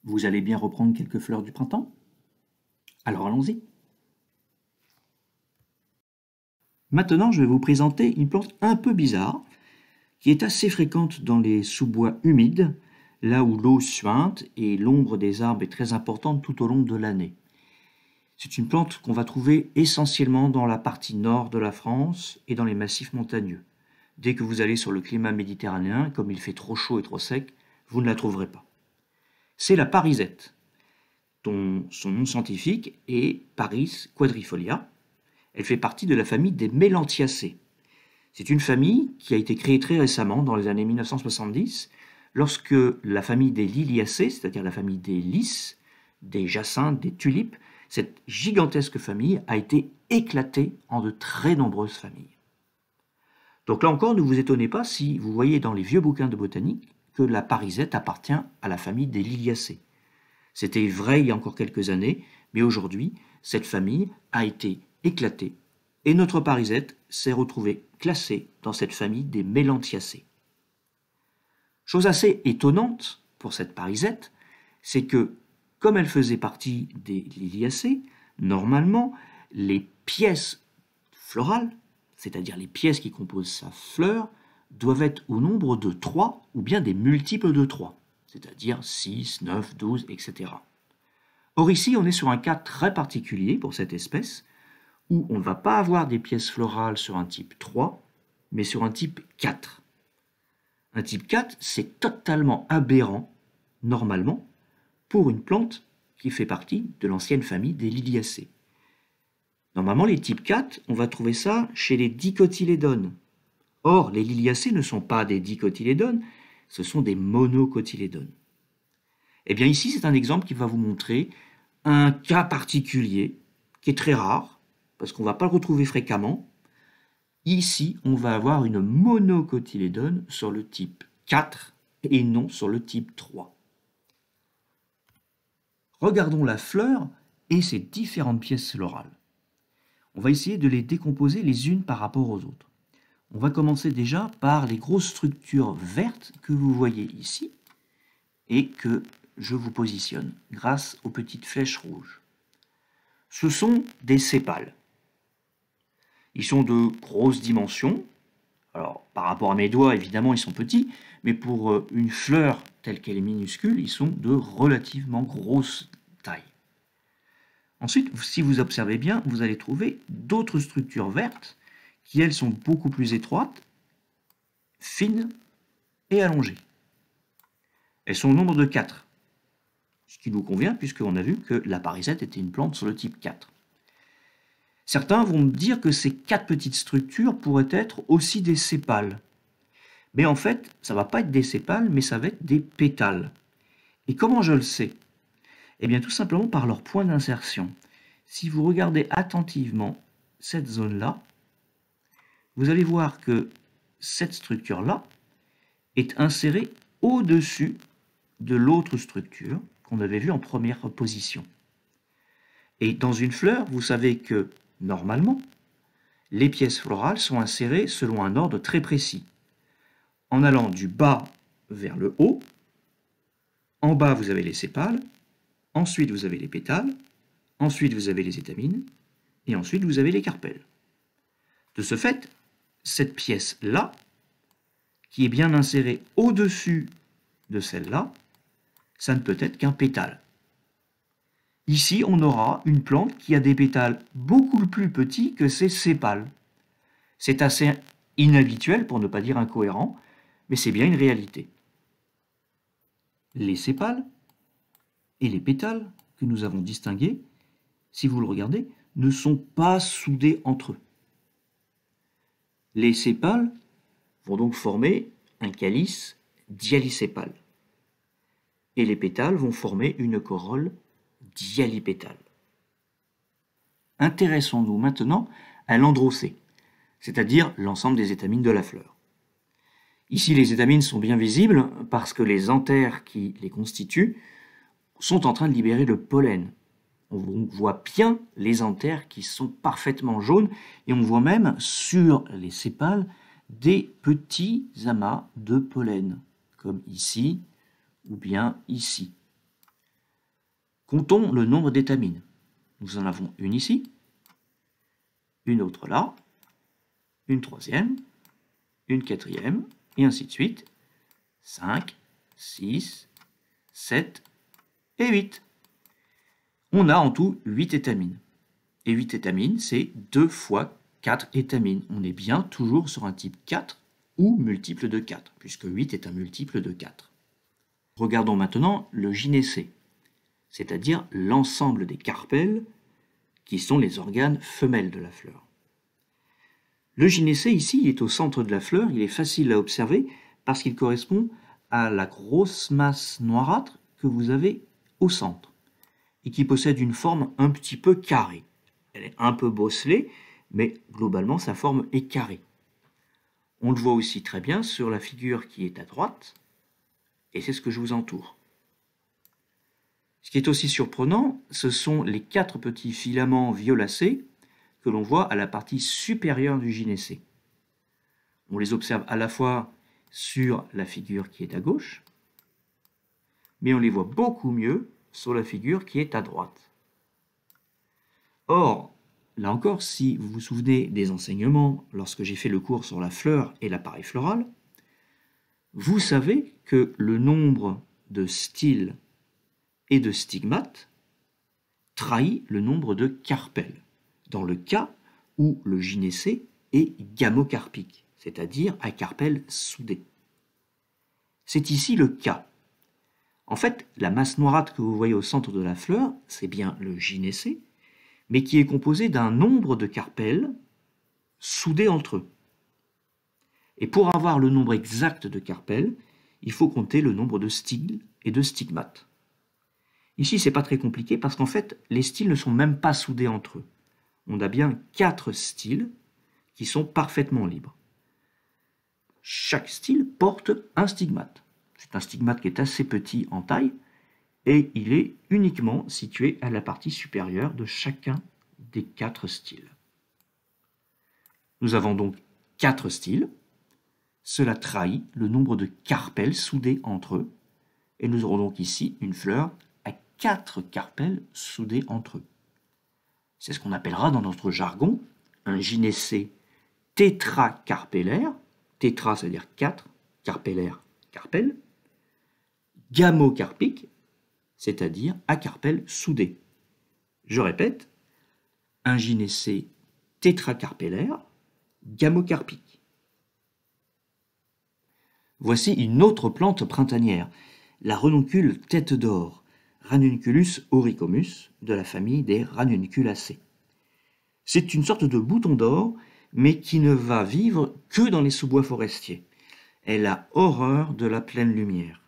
Vous allez bien reprendre quelques fleurs du printemps? Alors allons-y. Maintenant, je vais vous présenter une plante un peu bizarre qui est assez fréquente dans les sous-bois humides, là où l'eau suinte et l'ombre des arbres est très importante tout au long de l'année. C'est une plante qu'on va trouver essentiellement dans la partie nord de la France et dans les massifs montagneux. Dès que vous allez sur le climat méditerranéen, comme il fait trop chaud et trop sec, vous ne la trouverez pas. C'est la parisette, dont son nom scientifique est Paris quadrifolia. Elle fait partie de la famille des Mélanthiacées. C'est une famille qui a été créée très récemment, dans les années 1970, lorsque la famille des Liliacées, c'est-à-dire la famille des lys, des jacinthes, des tulipes, cette gigantesque famille a été éclatée en de très nombreuses familles. Donc là encore, ne vous étonnez pas si vous voyez dans les vieux bouquins de botanique que la parisette appartient à la famille des Liliacées. C'était vrai il y a encore quelques années, mais aujourd'hui, cette famille a été éclatée et notre parisette s'est retrouvée classée dans cette famille des Mélanthiacées. Chose assez étonnante pour cette parisette, c'est que, comme elle faisait partie des Liliacées, normalement, les pièces florales, c'est-à-dire les pièces qui composent sa fleur, doivent être au nombre de 3 ou bien des multiples de 3, c'est-à-dire 6, 9, 12, etc. Or ici, on est sur un cas très particulier pour cette espèce, où on ne va pas avoir des pièces florales sur un type 3, mais sur un type 4. Un type 4, c'est totalement aberrant, normalement, pour une plante qui fait partie de l'ancienne famille des Liliacées. Normalement, les types 4, on va trouver ça chez les dicotylédones. Or, les Liliacées ne sont pas des dicotylédones, ce sont des monocotylédones. Eh bien ici, c'est un exemple qui va vous montrer un cas particulier, qui est très rare, parce qu'on ne va pas le retrouver fréquemment. Ici, on va avoir une monocotylédone sur le type 4 et non sur le type 3. Regardons la fleur et ses différentes pièces florales. On va essayer de les décomposer les unes par rapport aux autres. On va commencer déjà par les grosses structures vertes que vous voyez ici et que je vous positionne grâce aux petites flèches rouges. Ce sont des sépales. Ils sont de grosses dimensions. Alors, par rapport à mes doigts, évidemment, ils sont petits, mais pour une fleur telle qu'elle est minuscule, ils sont de relativement grosse taille. Ensuite, si vous observez bien, vous allez trouver d'autres structures vertes qui, elles, sont beaucoup plus étroites, fines et allongées. Elles sont au nombre de 4, ce qui nous convient puisqu'on a vu que la parisette était une plante sur le type 4. Certains vont me dire que ces 4 petites structures pourraient être aussi des sépales. Mais en fait, ça ne va pas être des sépales, mais ça va être des pétales. Et comment je le sais? Eh bien tout simplement par leur point d'insertion. Si vous regardez attentivement cette zone-là, vous allez voir que cette structure-là est insérée au-dessus de l'autre structure qu'on avait vue en première position. Et dans une fleur, vous savez que, normalement, les pièces florales sont insérées selon un ordre très précis. En allant du bas vers le haut, en bas vous avez les sépales, ensuite vous avez les pétales, ensuite vous avez les étamines, et ensuite vous avez les carpelles. De ce fait, cette pièce-là, qui est bien insérée au-dessus de celle-là, ça ne peut être qu'un pétale. Ici, on aura une plante qui a des pétales beaucoup plus petits que ses sépales. C'est assez inhabituel, pour ne pas dire incohérent, mais c'est bien une réalité. Les sépales et les pétales que nous avons distingués, si vous le regardez, ne sont pas soudés entre eux. Les sépales vont donc former un calice dialysépale. Et les pétales vont former une corolle dialipétale. Intéressons-nous maintenant à l'androcée, c'est-à-dire l'ensemble des étamines de la fleur. Ici, les étamines sont bien visibles parce que les anthères qui les constituent sont en train de libérer le pollen. On voit bien les anthères qui sont parfaitement jaunes et on voit même sur les sépales des petits amas de pollen, comme ici ou bien ici. Comptons le nombre d'étamines. Nous en avons une ici, une autre là, une troisième, une quatrième, et ainsi de suite. 5, 6, 7 et 8. On a en tout 8 étamines. Et 8 étamines, c'est 2 fois 4 étamines. On est bien toujours sur un type 4 ou multiple de 4, puisque 8 est un multiple de 4. Regardons maintenant le gynécée, c'est-à-dire l'ensemble des carpelles qui sont les organes femelles de la fleur. Le gynécée ici est au centre de la fleur, il est facile à observer parce qu'il correspond à la grosse masse noirâtre que vous avez au centre et qui possède une forme un petit peu carrée. Elle est un peu bosselée, mais globalement sa forme est carrée. On le voit aussi très bien sur la figure qui est à droite, et c'est ce que je vous entoure. Ce qui est aussi surprenant, ce sont les 4 petits filaments violacés que l'on voit à la partie supérieure du gynécée. On les observe à la fois sur la figure qui est à gauche, mais on les voit beaucoup mieux sur la figure qui est à droite. Or, là encore, si vous vous souvenez des enseignements lorsque j'ai fait le cours sur la fleur et l'appareil floral, vous savez que le nombre de styles et de stigmates trahit le nombre de carpelles, dans le cas où le gynécée est gamocarpique, c'est-à-dire à carpelles soudées. C'est ici le cas. En fait, la masse noirâtre que vous voyez au centre de la fleur, c'est bien le gynécée, mais qui est composé d'un nombre de carpelles soudées entre eux. Et pour avoir le nombre exact de carpelles, il faut compter le nombre de styles et de stigmates. Ici, ce n'est pas très compliqué parce qu'en fait, les styles ne sont même pas soudés entre eux. On a bien 4 styles qui sont parfaitement libres. Chaque style porte un stigmate. C'est un stigmate qui est assez petit en taille et il est uniquement situé à la partie supérieure de chacun des 4 styles. Nous avons donc 4 styles. Cela trahit le nombre de carpelles soudées entre eux et nous aurons donc ici une fleur à 4 carpelles soudées entre eux. C'est ce qu'on appellera dans notre jargon un gynécée tétracarpellaire. Tétra, c'est-à-dire 4, carpellaire, carpelle. Gamocarpique, c'est-à-dire à carpelles soudées. Je répète, un gynécée tétracarpellaire, gamocarpique. Voici une autre plante printanière, la renoncule tête d'or, Ranunculus auricomus, de la famille des Ranunculacées. C'est une sorte de bouton d'or, mais qui ne va vivre que dans les sous-bois forestiers. Elle a horreur de la pleine lumière.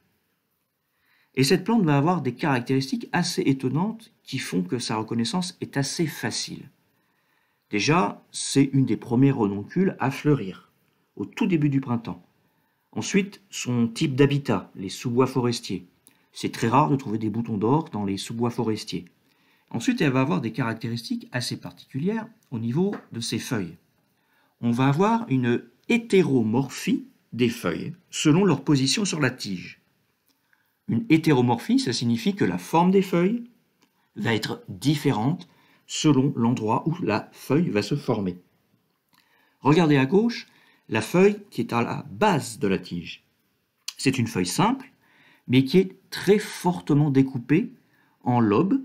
Et cette plante va avoir des caractéristiques assez étonnantes qui font que sa reconnaissance est assez facile. Déjà, c'est une des premières renoncules à fleurir, au tout début du printemps. Ensuite, son type d'habitat, les sous-bois forestiers. C'est très rare de trouver des boutons d'or dans les sous-bois forestiers. Ensuite, elle va avoir des caractéristiques assez particulières au niveau de ses feuilles. On va avoir une hétéromorphie des feuilles selon leur position sur la tige. Une hétéromorphie, ça signifie que la forme des feuilles va être différente selon l'endroit où la feuille va se former. Regardez à gauche la feuille qui est à la base de la tige. C'est une feuille simple, mais qui est très fortement découpée en lobes.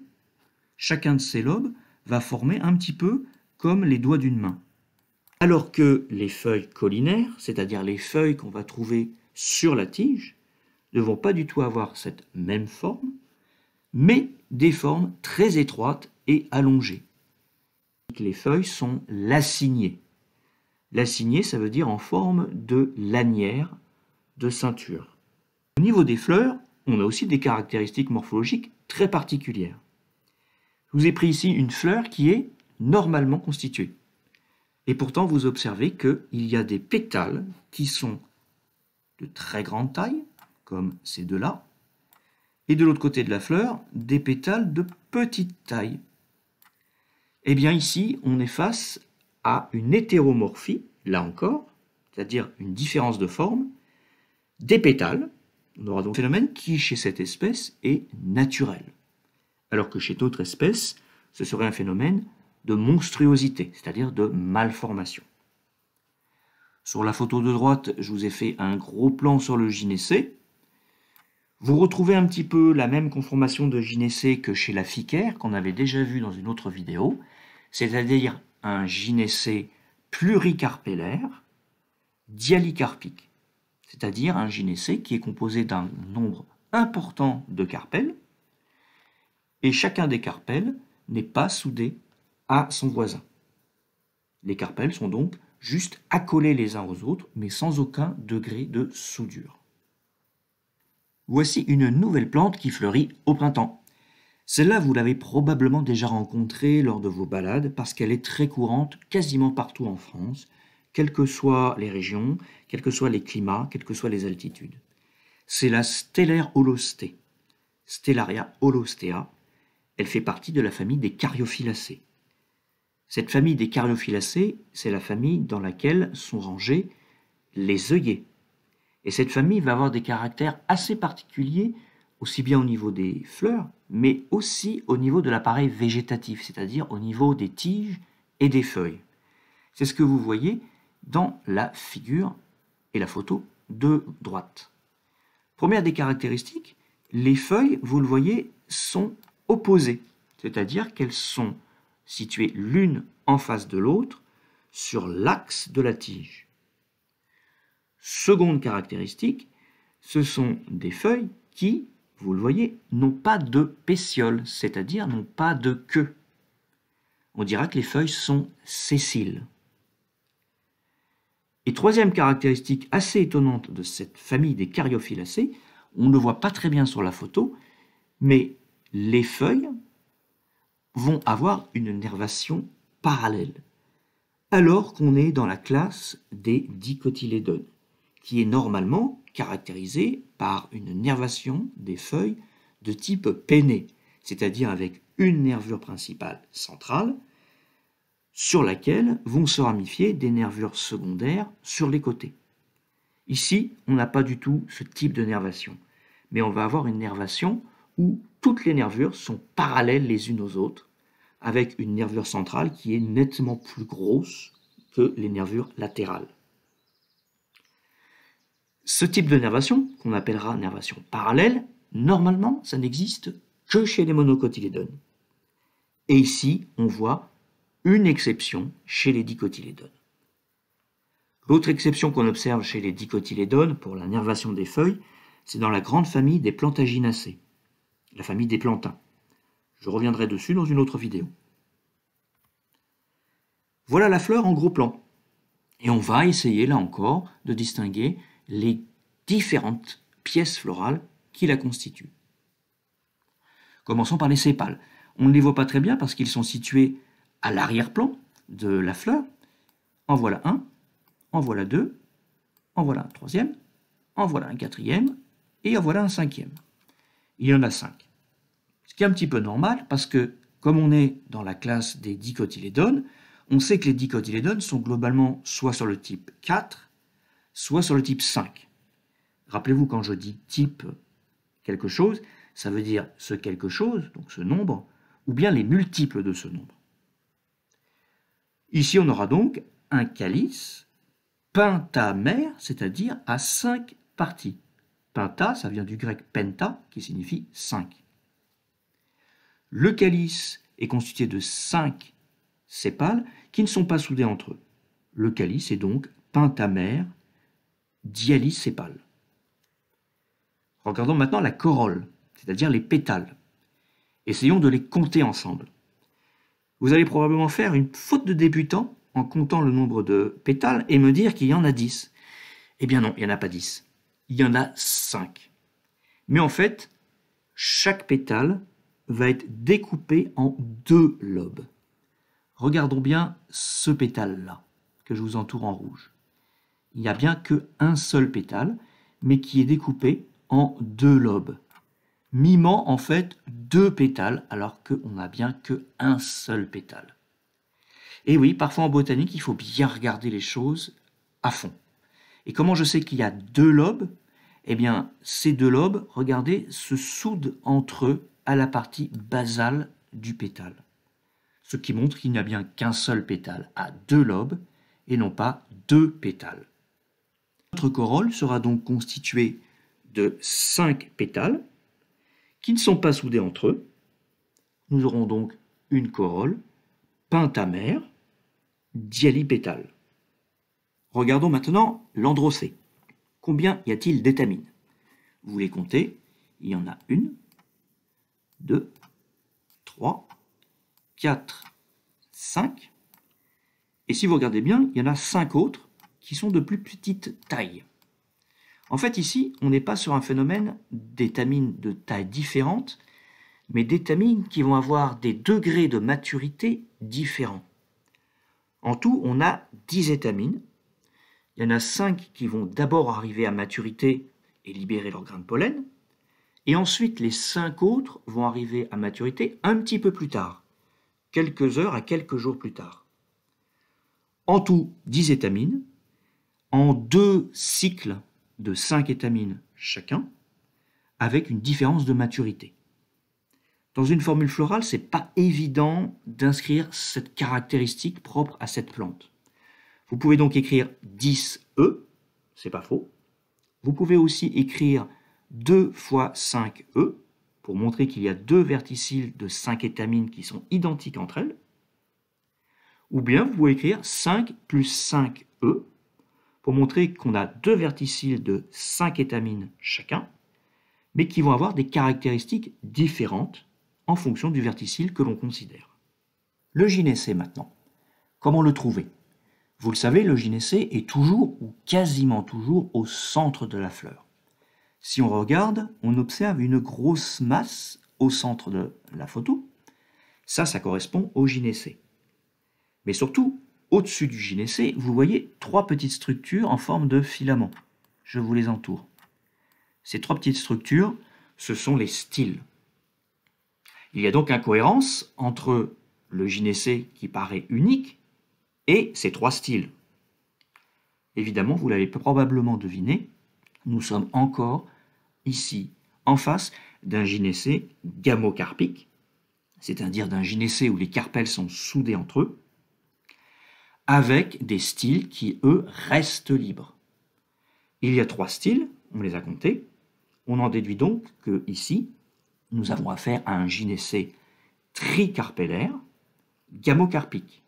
Chacun de ces lobes va former un petit peu comme les doigts d'une main. Alors que les feuilles caulinaires, c'est-à-dire les feuilles qu'on va trouver sur la tige, ne vont pas du tout avoir cette même forme, mais des formes très étroites et allongées. Les feuilles sont laciniées. Laciniées, ça veut dire en forme de lanière, de ceinture. Au niveau des fleurs, on a aussi des caractéristiques morphologiques très particulières. Je vous ai pris ici une fleur qui est normalement constituée. Et pourtant, vous observez qu'il y a des pétales qui sont de très grande taille, comme ces deux-là, et de l'autre côté de la fleur, des pétales de petite taille. Eh bien ici, on est face à une hétéromorphie, là encore, c'est-à-dire une différence de forme, des pétales. On aura donc un phénomène qui, chez cette espèce, est naturel. alors que chez d'autres espèces, ce serait un phénomène de monstruosité, c'est-à-dire de malformation. Sur la photo de droite, je vous ai fait un gros plan sur le gynécée. Vous retrouvez un petit peu la même conformation de gynécée que chez la ficaire, qu'on avait déjà vu dans une autre vidéo, c'est-à-dire un gynécée pluricarpellaire, dialycarpique, c'est-à-dire un gynécée qui est composé d'un nombre important de carpelles, et chacun des carpelles n'est pas soudé à son voisin. Les carpelles sont donc juste accolés les uns aux autres, mais sans aucun degré de soudure. Voici une nouvelle plante qui fleurit au printemps. Celle-là, vous l'avez probablement déjà rencontrée lors de vos balades parce qu'elle est très courante quasiment partout en France, quelles que soient les régions, quels que soient les climats, quelles que soient les altitudes. C'est la Stellaire holostée, Stellaria holostea. Elle fait partie de la famille des Caryophyllacées. Cette famille des Caryophyllacées, c'est la famille dans laquelle sont rangés les œillets. Et cette famille va avoir des caractères assez particuliers, aussi bien au niveau des fleurs, mais aussi au niveau de l'appareil végétatif, c'est-à-dire au niveau des tiges et des feuilles. C'est ce que vous voyez dans la figure et la photo de droite. Première des caractéristiques, les feuilles, vous le voyez, sont opposées, c'est-à-dire qu'elles sont situées l'une en face de l'autre sur l'axe de la tige. Seconde caractéristique, ce sont des feuilles qui, vous le voyez, n'ont pas de pétiole, c'est-à-dire n'ont pas de queue. On dira que les feuilles sont sessiles. Et troisième caractéristique assez étonnante de cette famille des Caryophyllacées, on ne le voit pas très bien sur la photo, mais les feuilles vont avoir une nervation parallèle, alors qu'on est dans la classe des dicotylédones, qui est normalement caractérisée par une nervation des feuilles de type penné, c'est-à-dire avec une nervure principale centrale, sur laquelle vont se ramifier des nervures secondaires sur les côtés. Ici, on n'a pas du tout ce type de nervation, mais on va avoir une nervation où toutes les nervures sont parallèles les unes aux autres, avec une nervure centrale qui est nettement plus grosse que les nervures latérales. Ce type de nervation, qu'on appellera nervation parallèle, normalement, ça n'existe que chez les monocotylédones. Et ici, on voit une exception chez les dicotylédones. L'autre exception qu'on observe chez les dicotylédones pour la nervation des feuilles, c'est dans la grande famille des Plantaginacées, la famille des plantains. Je reviendrai dessus dans une autre vidéo. Voilà la fleur en gros plan. Et on va essayer, là encore, de distinguer les différentes pièces florales qui la constituent. Commençons par les sépales. On ne les voit pas très bien parce qu'ils sont situés à l'arrière-plan de la fleur. En voilà un, en voilà deux, en voilà un troisième, en voilà un quatrième, et en voilà un cinquième. Il y en a 5. Ce qui est un petit peu normal parce que, comme on est dans la classe des dicotylédones, on sait que les dicotylédones sont globalement soit sur le type 4, soit sur le type 5. Rappelez-vous, quand je dis type quelque chose, ça veut dire ce quelque chose, donc ce nombre, ou bien les multiples de ce nombre. Ici, on aura donc un calice pentamère, c'est-à-dire à 5 parties. Penta, ça vient du grec penta, qui signifie 5. Le calice est constitué de 5 sépales qui ne sont pas soudés entre eux. Le calice est donc pentamère dialysépale. Regardons maintenant la corolle, c'est-à-dire les pétales. Essayons de les compter ensemble. Vous allez probablement faire une faute de débutant en comptant le nombre de pétales et me dire qu'il y en a 10. Eh bien non, il n'y en a pas 10. Il y en a 5. Mais en fait, chaque pétale va être découpé en 2 lobes. Regardons bien ce pétale-là, que je vous entoure en rouge. Il n'y a bien qu'un seul pétale, mais qui est découpé en 2 lobes, mimant en fait 2 pétales, alors qu'on n'a bien qu'un seul pétale. Et oui, parfois en botanique, il faut bien regarder les choses à fond. Et comment je sais qu'il y a 2 lobes ? Eh bien, ces 2 lobes, regardez, se soudent entre eux à la partie basale du pétale, ce qui montre qu'il n'y a bien qu'un seul pétale à 2 lobes et non pas 2 pétales. Notre corolle sera donc constituée de 5 pétales qui ne sont pas soudés entre eux. Nous aurons donc une corolle pentamère dialipétale. Regardons maintenant l'androcée. Combien y a-t-il d'étamines? Vous les comptez, il y en a 1, 2, 3, 4, 5. Et si vous regardez bien, il y en a 5 autres qui sont de plus petite taille. En fait, ici, on n'est pas sur un phénomène d'étamines de taille différente, mais d'étamines qui vont avoir des degrés de maturité différents. En tout, on a 10 étamines. Il y en a 5 qui vont d'abord arriver à maturité et libérer leur grain de pollen. Et ensuite, les 5 autres vont arriver à maturité un petit peu plus tard, quelques heures à quelques jours plus tard. En tout, 10 étamines, en 2 cycles de 5 étamines chacun, avec une différence de maturité. Dans une formule florale, ce n'est pas évident d'inscrire cette caractéristique propre à cette plante. Vous pouvez donc écrire 10E, c'est pas faux. Vous pouvez aussi écrire 2 fois 5E, pour montrer qu'il y a 2 verticilles de 5 étamines qui sont identiques entre elles. Ou bien vous pouvez écrire 5 plus 5E, pour montrer qu'on a 2 verticilles de 5 étamines chacun, mais qui vont avoir des caractéristiques différentes en fonction du verticille que l'on considère. Le gynécée maintenant. Comment le trouver? Vous le savez, le gynécée est toujours ou quasiment toujours au centre de la fleur. Si on regarde, on observe une grosse masse au centre de la photo. Ça correspond au gynécée. Mais surtout, au-dessus du gynécée, vous voyez 3 petites structures en forme de filament. Je vous les entoure. Ces 3 petites structures, ce sont les styles. Il y a donc incohérence entre le gynécée qui paraît unique et ces 3 styles. Évidemment, vous l'avez probablement deviné, nous sommes encore ici en face d'un gynécée gamocarpique, c'est-à-dire d'un gynécée où les carpelles sont soudées entre eux, avec des styles qui, eux, restent libres. Il y a 3 styles, on les a comptés. On en déduit donc que ici, nous avons affaire à un gynécée tricarpellaire gamocarpique.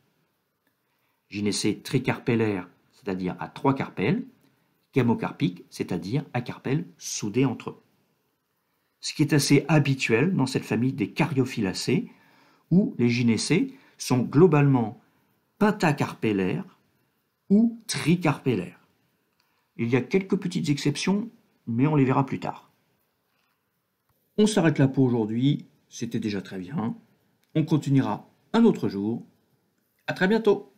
Gynécée tricarpellaire, c'est-à-dire à 3 carpelles, gamocarpique, c'est-à-dire à carpelles soudées entre eux. Ce qui est assez habituel dans cette famille des Caryophyllacées, où les gynécées sont globalement pentacarpellaires ou tricarpellaires. Il y a quelques petites exceptions, mais on les verra plus tard. On s'arrête là pour aujourd'hui, c'était déjà très bien. On continuera un autre jour. À très bientôt!